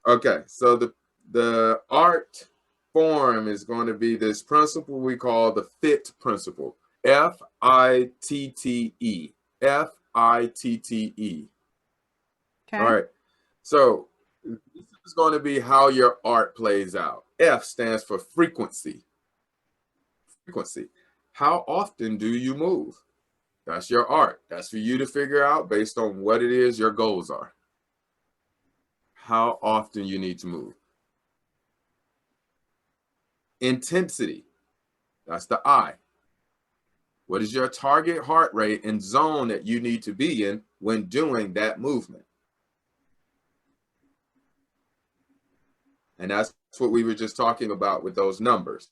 Okay. So the art form is going to be this principle we call the FITTE principle. F-I-T-T-E. F-I-T-T-E. Okay. All right. So this is going to be how your art plays out. F stands for frequency. Frequency. How often do you move? That's your art. That's for you to figure out based on what it is your goals are. How often you need to move. Intensity. That's the I. What is your target heart rate and zone that you need to be in when doing that movement? And that's what we were just talking about with those numbers.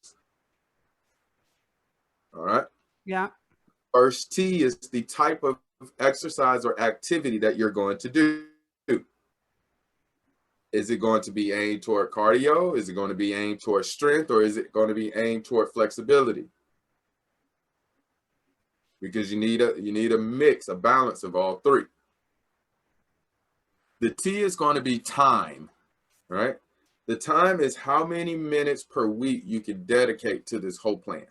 All right. Yeah. First T is the type of exercise or activity that you're going to do. Is it going to be aimed toward cardio? Is it going to be aimed toward strength? Or is it going to be aimed toward flexibility? Because you need a mix, a balance of all three. The T is going to be time, right? The time is how many minutes per week you can dedicate to this whole plan.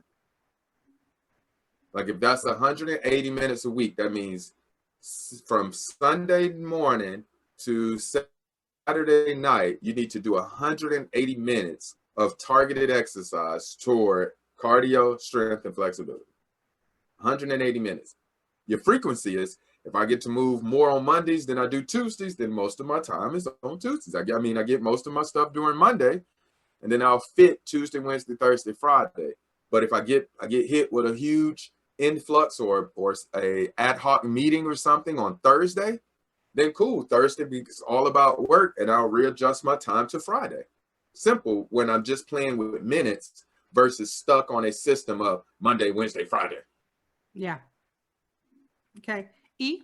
Like if that's 180 minutes a week, that means from Sunday morning to Saturday night, you need to do 180 minutes of targeted exercise toward cardio, strength, and flexibility. 180 minutes. Your frequency is, if I get to move more on Mondays than I do Tuesdays, then most of my time is on Tuesdays. I get most of my stuff during Monday, and then I'll fit Tuesday, Wednesday, Thursday, Friday. But if I get hit with a huge influx or a ad hoc meeting or something on Thursday, then cool. Thursday is all about work, and I'll readjust my time to Friday. Simple when I'm just playing with minutes versus stuck on a system of Monday, Wednesday, Friday. Yeah. Okay. E.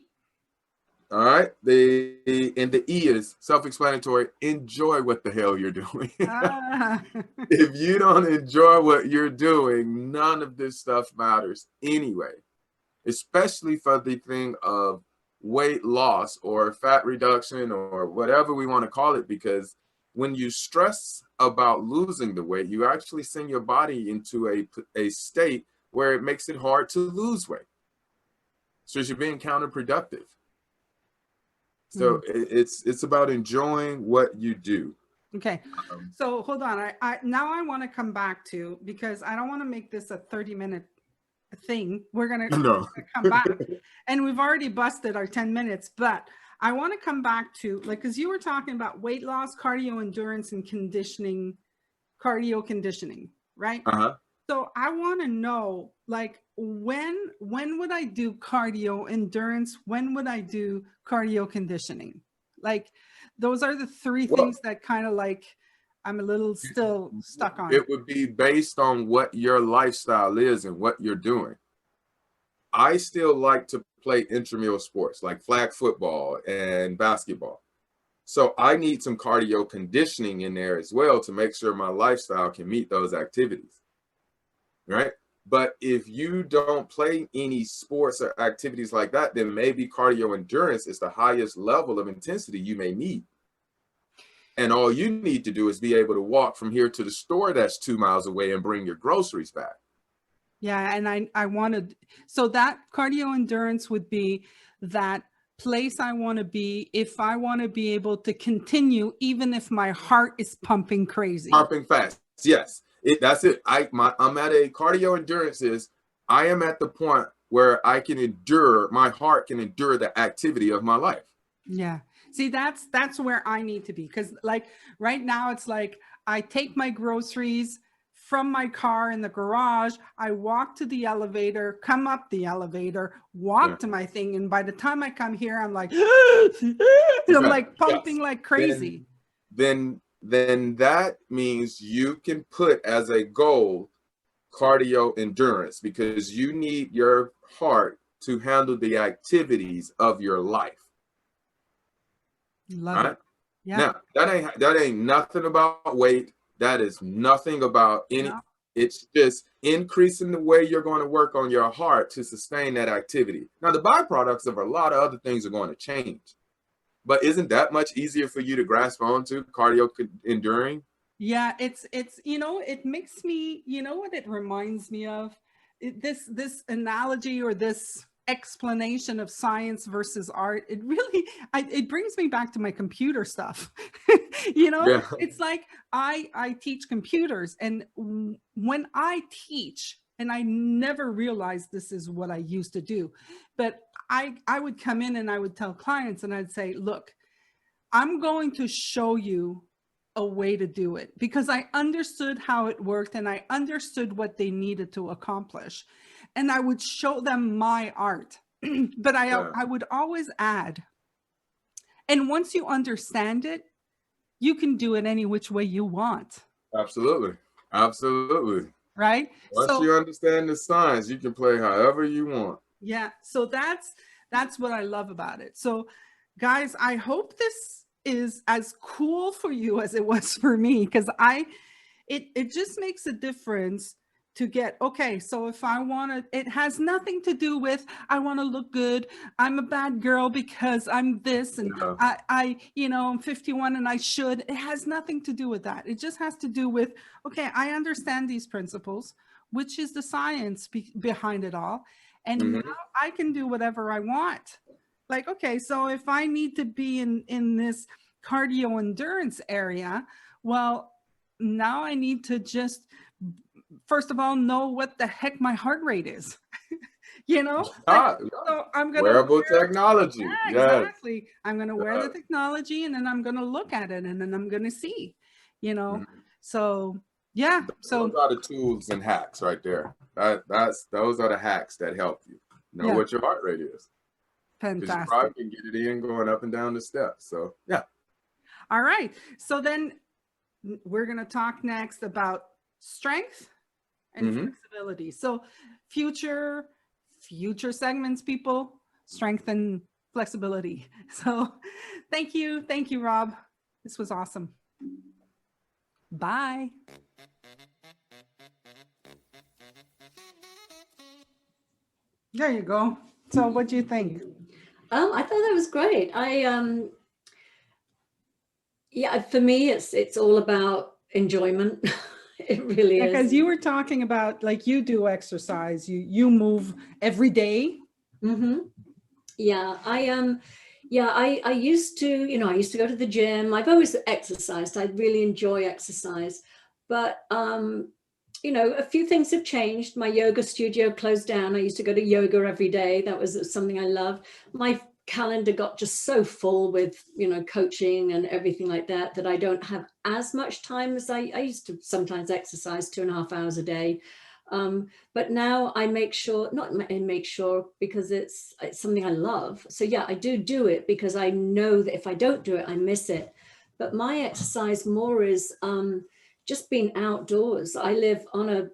All right. The E is self-explanatory. Enjoy what the hell you're doing. If you don't enjoy what you're doing, none of this stuff matters anyway, especially for the thing of weight loss or fat reduction or whatever we want to call it, because when you stress about losing the weight, you actually send your body into a state where it makes it hard to lose weight. So you're being counterproductive. So it's about enjoying what you do. Okay. So hold on. I now I want to come back to, because I don't want to make this a 30-minute thing. We're going to come back, and we've already busted our 10 minutes, but I want to come back to, like, because you were talking about weight loss, cardio endurance, and conditioning, cardio conditioning, right? So I want to know, like, when would I do cardio endurance? When would I do cardio conditioning? Like, those are the three things that kind of like I'm a little still stuck on. It would be based on what your lifestyle is and what you're doing. I still like to play intramural sports like flag football and basketball. So I need some cardio conditioning in there as well to make sure my lifestyle can meet those activities. Right? But if you don't play any sports or activities like that, then maybe cardio endurance is the highest level of intensity you may need. And all you need to do is be able to walk from here to the store that's 2 miles away and bring your groceries back. Yeah. And I wanted, so that cardio endurance would be that place I want to be if I want to be able to continue, even if my heart is pumping crazy. Pumping fast. Yes. That's it. I'm at a cardio endurance is I am at the point where I can endure, my heart can endure the activity of my life. Yeah. See, that's where I need to be. Because like right now it's like I take my groceries from my car in the garage, I walk to the elevator, come up the elevator, walk to my thing. And by the time I come here, I'm like, I'm like pumping like crazy. Then that means you can put as a goal cardio endurance, because you need your heart to handle the activities of your life. Love it. Yeah. Now that ain't nothing about weight. That is nothing about any. No. It's just increasing the way you're going to work on your heart to sustain that activity. Now the byproducts of a lot of other things are going to change. But isn't that much easier for you to grasp onto, cardio enduring? Yeah, it's you know, it makes me, you know what it reminds me of? This analogy or this explanation of science versus art, it really, it brings me back to my computer stuff. You know, it's like I teach computers, and when I teach, and I never realized this is what I used to do, but I would come in and I would tell clients and I'd say, look, I'm going to show you a way to do it, because I understood how it worked and I understood what they needed to accomplish. And I would show them my art, but I would always add, and once you understand it, you can do it any which way you want. Absolutely. Absolutely. Right? Once So you understand the signs, you can play however you want. yeah, so that's what I love about it. So guys, I hope this is as cool for you as it was for me, because it just makes a difference to get, okay, so if I want to, it has nothing to do with I want to look good, I'm a bad girl because I'm this, and Yeah. I you know, I'm 51 and I should. It has nothing to do with that. It just has to do with, okay, I understand these principles, which is the science behind it all, and now Mhm. I can do whatever I want. Like, okay, so if I need to be in this cardio endurance area, well, now I need to just, first of all, know what the heck my heart rate is. You know, like, Ah, so I'm gonna wearable wear, technology. yeah, Yes. exactly. I'm gonna wear the Yes. technology, and then I'm gonna look at it, and then I'm gonna see, you know. Mhm. So yeah, Those so are the tools and hacks right there. Those are the hacks that help you know yeah, what your heart rate is, because you fantastic. probably can get it in going up and down the steps. So yeah. All right, so then we're gonna talk next about strength and Hmm. flexibility. So future segments, people, strength and flexibility. So thank you, Rob. This was awesome. Bye. There you go. So what do you think? I thought that was great. Yeah, for me, it's all about enjoyment. It really Because is. you were talking about, like, you do exercise, you move every day. Mm-hmm. Yeah, I used to, I used to go to the gym. I've always exercised. I really enjoy exercise. But a few things have changed. My yoga studio closed down. I used to go to yoga every day. That was something I loved. My calendar got just so full with, coaching and everything like that, that I don't have as much time as I used to sometimes exercise 2.5 hours a day. But now I make sure, not make sure because it's something I love. So yeah, I do it because I know that if I don't do it, I miss it. But my exercise more is just being outdoors. I live on a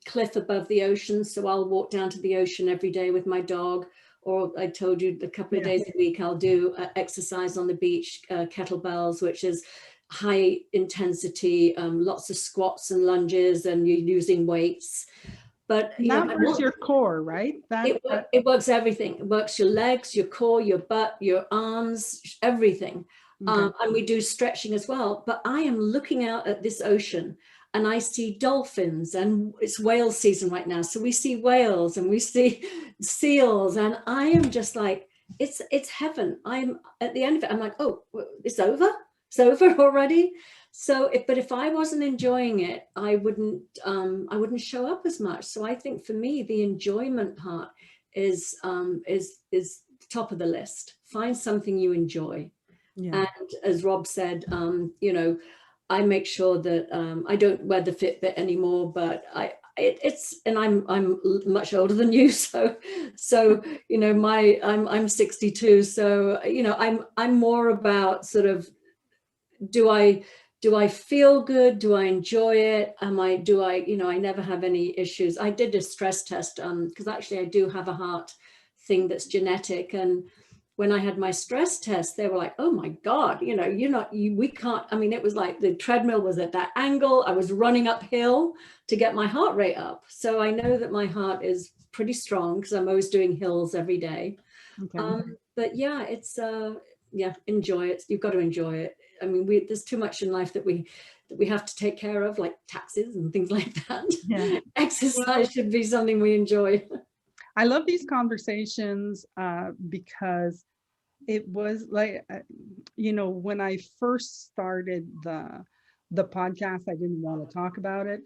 cliff above the ocean, so I'll walk down to the ocean every day with my dog. Or I told you a couple of days a week, I'll do exercise on the beach, kettlebells, which is high intensity, lots of squats and lunges, and you're using weights. But And that works your core, right? it works everything. It works your legs, your core, your butt, your arms, everything. Okay. And we do stretching as well. But I am looking out at this ocean and I see dolphins, and it's whale season right now. So we see whales and we see seals, and I am just like, it's heaven. I'm at the end of it. I'm like, oh, it's over. It's over already. So if I wasn't enjoying it, I wouldn't show up as much. So I think for me, the enjoyment part is top of the list. Find something you enjoy. Yeah. And as Rob said, I make sure that I don't wear the Fitbit anymore, but and I'm much older than you, so I'm 62, so I'm more about sort of, do I feel good? Do I enjoy it? I never have any issues. I did a stress test because actually I do have a heart thing that's genetic, and when I had my stress test, they were like, oh my God, we can't, it was like the treadmill was at that angle. I was running uphill to get my heart rate up. So I know that my heart is pretty strong because I'm always doing hills every day. Okay. But yeah, it's, enjoy it. You've got to enjoy it. There's too much in life that we have to take care of, like taxes and things like that. Yeah. Exercise should be something we enjoy. I love these conversations because it was like, when I first started the podcast, I didn't want to talk about it.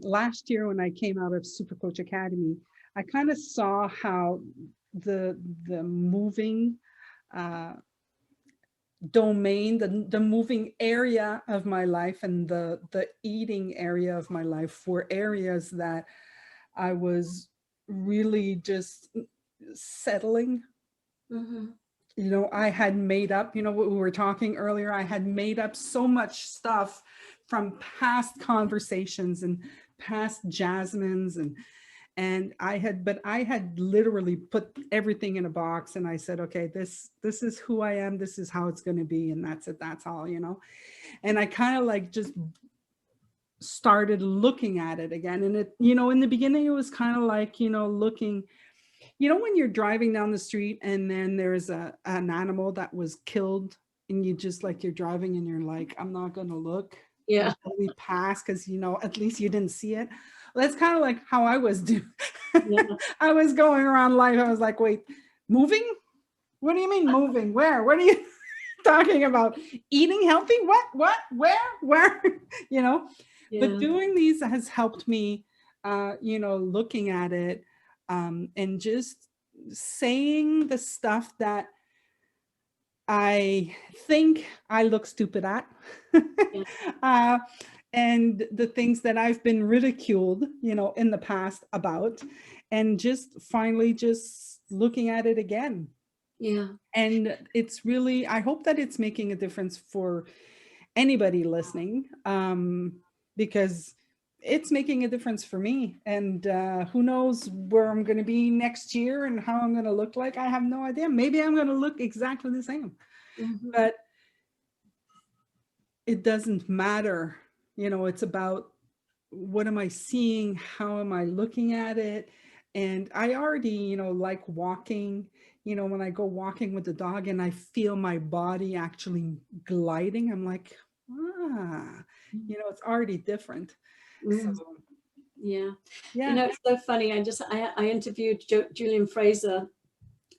Last year, when I came out of Super Coach Academy, I kind of saw how the moving domain, the moving area of my life, and the eating area of my life were areas that I was really just settling. Mm-hmm. you know, I had made up, you know, what we were talking earlier, I had made up so much stuff from past conversations and past Jasmines, and but I had literally put everything in a box, and I said, okay, this is who I am, this is how it's going to be, and that's it, that's all, you know. And I kind of like just started looking at it again, and it, you know, in the beginning it was kind of like, you know, looking, you know, when you're driving down the street and then there's an animal that was killed, and you just like, you're driving and you're like, I'm not going to look. Yeah. We pass because, you know, at least you didn't see it. That's kind of like how I was doing. Yeah. I was going around life. I was like, wait, moving? What do you mean moving? Where? What are you talking about? Eating healthy? What? Where? You know, Yeah. but doing these has helped me, you know, looking at it, and just saying the stuff that I think I look stupid at, and the things that I've been ridiculed, you know, in the past about, and just finally just looking at it again. Yeah. And it's really, I hope that it's making a difference for anybody listening, because it's making a difference for me. And who knows where I'm going to be next year and how I'm going to look like. I have no idea. Maybe I'm going to look exactly the same, but it doesn't matter. You know, it's about, what am I seeing? How am I looking at it? And I already, you know, like walking, you know, when I go walking with the dog and I feel my body actually gliding, I'm like, you know, it's already different. So, Yeah. yeah. You know, it's so funny. I interviewed Julian Fraser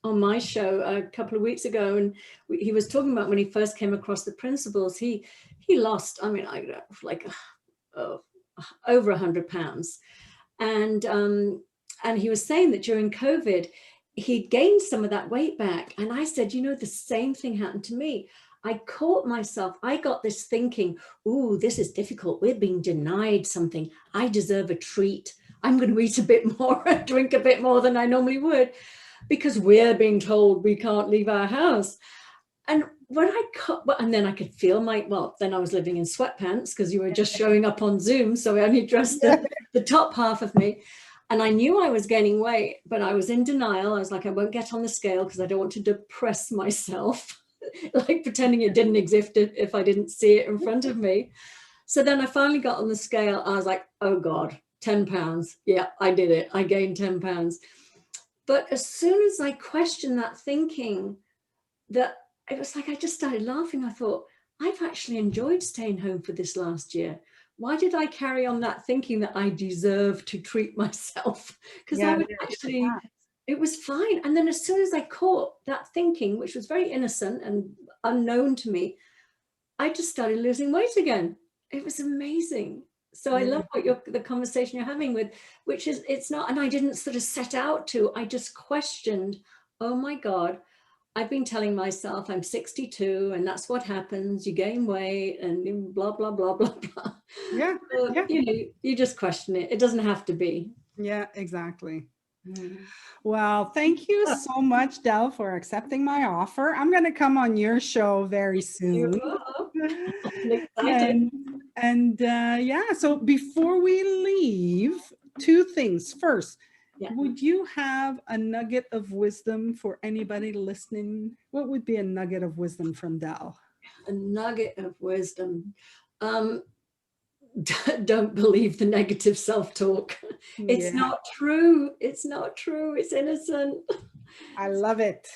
on my show a couple of weeks ago, and he was talking about when he first came across the principles, he lost, I mean, like over 100 pounds. And he was saying that during COVID, he gained some of that weight back. And I said, you know, the same thing happened to me. I caught myself. I got this thinking, ooh, this is difficult. We're being denied something. I deserve a treat. I'm going to eat a bit more and drink a bit more than I normally would, because we're being told we can't leave our house. And when I cut, and then I could feel then I was living in sweatpants because you were just showing up on Zoom. So I only dressed the top half of me. And I knew I was gaining weight, but I was in denial. I was like, I won't get on the scale because I don't want to depress myself, like pretending it didn't exist if I didn't see it in front of me. So then I finally got on the scale. I was like, oh God, 10 pounds. Yeah, I did it. I gained 10 pounds. But as soon as I questioned that thinking, that it was like, I just started laughing. I thought, I've actually enjoyed staying home for this last year. Why did I carry on that thinking that I deserve to treat myself? Because I would actually, it was fine. And then as soon as I caught that thinking, which was very innocent and unknown to me, I just started losing weight again. It was amazing. So I love what the conversation you're having with, which is, it's not, and I didn't sort of set out to, I just questioned, oh my God, I've been telling myself I'm 62 and that's what happens. You gain weight and blah, blah, blah, blah, blah. Yeah. So, you know, you just question it. It doesn't have to be. Yeah, exactly. Well, thank you so much, Del, for accepting my offer. I'm going to come on your show very soon. I'm excited. And yeah, so before we leave, two things. First, would you have a nugget of wisdom for anybody listening? What would be a nugget of wisdom from Del? A nugget of wisdom. Don't believe the negative self-talk. It's not true. It's not true. It's innocent. I love it.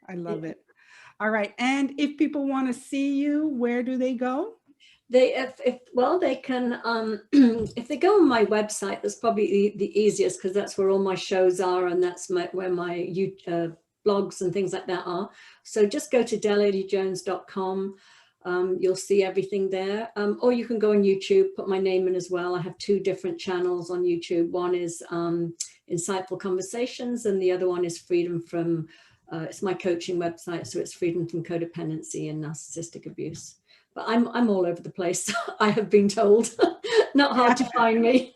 I love it. All right. And if people want to see you, where do they go? They can if they go on my website, that's probably the easiest, because that's where all my shows are, and that's where my blogs and things like that are. So just go to Adey-Jones.com. You'll see everything there, or you can go on YouTube, put my name in as well. I have two different channels on YouTube. One is Insightful Conversations, and the other one is Freedom from it's my coaching website, so it's Freedom from Codependency and Narcissistic Abuse. But I'm all over the place, I have been told. Not hard to find me.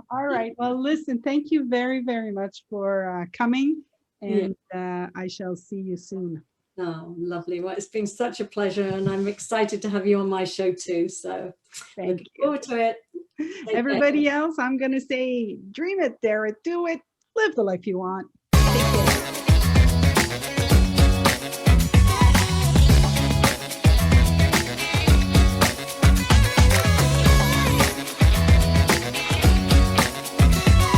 All right. Well, listen, thank you very, very much for coming and I shall see you soon. Oh, lovely. Well, it's been such a pleasure, and I'm excited to have you on my show too. So Thank looking you. forward to it. Take care. Everybody else, I'm going to say, dream it, dare it, do it, live the life you want. Take care.